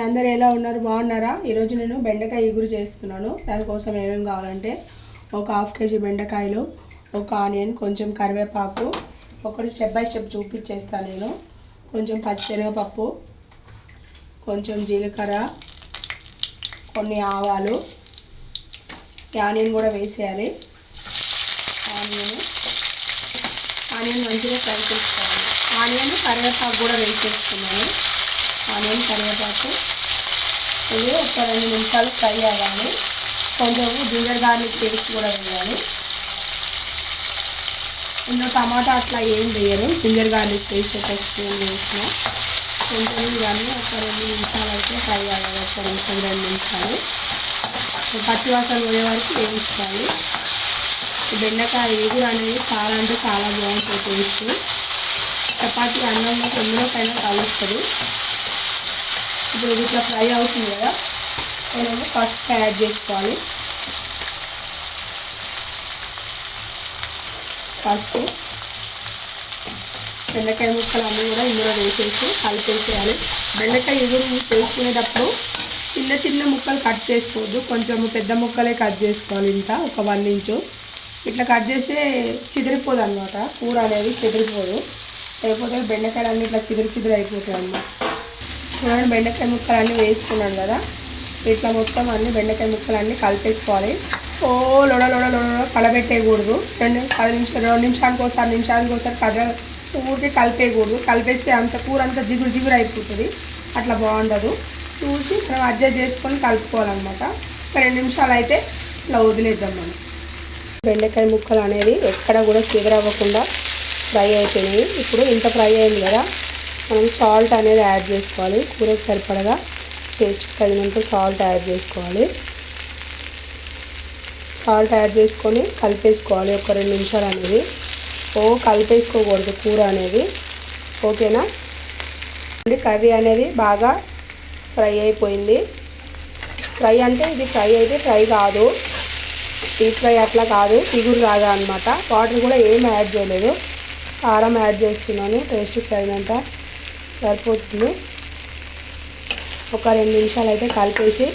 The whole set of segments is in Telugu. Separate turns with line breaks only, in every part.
అందరు ఎలా ఉన్నారు? బాగున్నారా? ఈరోజు నేను బెండకాయ ఇగురు చేస్తున్నాను. దానికోసం ఏమేమి కావాలంటే ఒక హాఫ్ కేజీ బెండకాయలు, ఒక ఆనియన్, కొంచెం కరివేపాకు, ఒకటి స్టెప్ బై స్టెప్ చూపించేస్తాను నేను. కొంచెం పచ్చిశనగపప్పు, కొంచెం జీలకర్ర, కొన్ని ఆవాలు, ఆనియన్ కూడా వేసేయాలి. ఆనియన్ మంచిగా ఫ్రై చేసుకోవాలి. ఆనియన్ కరివేపాకు కూడా వేసేస్తున్నాను. ఆనియన్ కరివేపాకు ఇది ఒక 2 నిమిషాలు ఫ్రై అవ్వాలి. కొంచెం జింజర్ గార్లిక్ పేస్ట్ కూడా వేయాలి. ఇందులో టమాటా అట్లా ఏం వేయరు, జింజర్ గార్లిక్ పేస్ట్ ఒక స్పూన్ వేసిన. కొంచెం ఇవన్నీ ఒక 2 నిమిషాలు అయితే ఫ్రై అవ్వాలి. ఒక నిమిషం 2 నిమిషాలు పచ్చివాసన పోయే వరకు వేయించాలి. బెండకాయ ఎగురు అనేది చాలా అంటే చాలా బాగుంటుంది టేస్ట్. చపాతీ అన్నంలో ఎందులోకైనా కలుస్తుంది. ఇప్పుడు ఇట్లా ఫ్రై అవుతుంది కదా, నేను పసుపు యాడ్ చేసుకోవాలి. పసుపు, బెండకాయ ముక్కలు అన్నీ కూడా ఇందులో వేసేసి కలిపేసేయాలి. బెండకాయ ఎగురు చేసుకునేటప్పుడు చిన్న చిన్న ముక్కలు కట్ చేసుకోవద్దు, కొంచెం పెద్ద ముక్కలే కట్ చేసుకోవాలి. ఇంత ఒక 1 ఇంచు ఇట్లా కట్ చేస్తే చిదిరిపోదు అనమాట, కూర అనేది చిదిరిపోదు. లేకపోతే బెండకాయలు అన్నీ ఇట్లా చిదిరి అయిపోతాయి అన్నమాట. చూడండి, బెండకాయ ముక్కలు అన్నీ వేసుకున్నాను కదా, ఇట్లా మొత్తం అన్ని బెండకాయ ముక్కలు అన్నీ కలిపేసుకోవాలి. ఓ లొడ లొడ లొడ కలబెట్టేయకూడదు. 2 నిమిషానికి ఒకసారి ఊరికే కలిపేయకూడదు. కలిపేస్తే అంత కూర అంతా జిగురు జిగురు అయిపోతుంది, అట్లా బాగుండదు. చూసి మనం అడ్జస్ట్ చేసుకొని కలుపుకోవాలన్నమాట. ఒక 2 నిమిషాలు అయితే ఇట్లా వదిలేద్దాం మనం. బెండకాయ ముక్కలు అనేది ఎక్కడ కూడా చెదరవ్వకుండా ఫ్రై అయిపోయినాయి. ఇప్పుడు ఇంత ఫ్రై అయింది కదా, మనం సాల్ట్ అనేది యాడ్ చేసుకోవాలి. కూరకు సరిపడగా టేస్ట్కి తగినంత సాల్ట్ యాడ్ చేసుకోవాలి. సాల్ట్ యాడ్ చేసుకొని కలిపేసుకోవాలి ఒక 2 నిమిషాలు అనేది. కలిపేసుకోకూడదు కూర అనేది, ఓకేనా? కర్రీ అనేది బాగా ఫ్రై అయిపోయింది. ఫ్రై అంటే ఇది ఫ్రై అయితే ఫ్రై కాదు, డీప్ ఫ్రై అట్లా కాదు, ఇగురు రాగా అనమాట. వాటర్ కూడా ఏం యాడ్ చేయలేదు, కారం యాడ్ చేస్తున్నాను. టేస్ట్కి తగినంత సరిపోతుంది. ఒక 2 నిమిషాలు అయితే కలిపేసి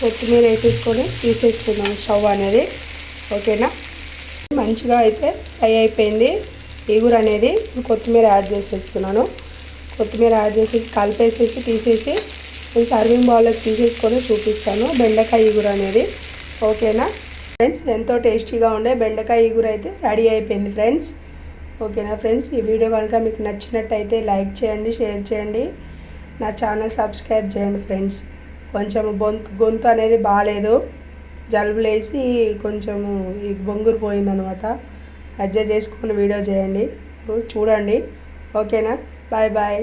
కొత్తిమీర వేసేసుకొని తీసేసుకున్నాను స్టవ్ అనేది, ఓకేనా? మంచిగా అయితే ఫ్రై అయిపోయింది ఇగురు అనేది. కొత్తిమీర యాడ్ చేసేస్తున్నాను. కొత్తిమీర యాడ్ చేసేసి కలిపేసేసి తీసేసి నేను సర్వింగ్ బౌల్లోకి తీసేసుకొని చూపిస్తాను బెండకాయ ఇగురు అనేది, ఓకేనా ఫ్రెండ్స్? ఎంతో టేస్టీగా ఉండే బెండకాయ ఇగురు అయితే రెడీ అయిపోయింది ఫ్రెండ్స్, ఓకేనా ఫ్రెండ్స్? ఈ వీడియో కనుక మీకు నచ్చినట్టయితే లైక్ చేయండి, షేర్ చేయండి, నా ఛానల్ సబ్స్క్రైబ్ చేయండి ఫ్రెండ్స్. కొంచెం గొంతు అనేది బాగాలేదు, జలుబులేసి కొంచెము బొంగురు పోయిందనమాట. అడ్జస్ట్ చేసుకొని వీడియో చేయండి, చూడండి, ఓకేనా? Bye bye.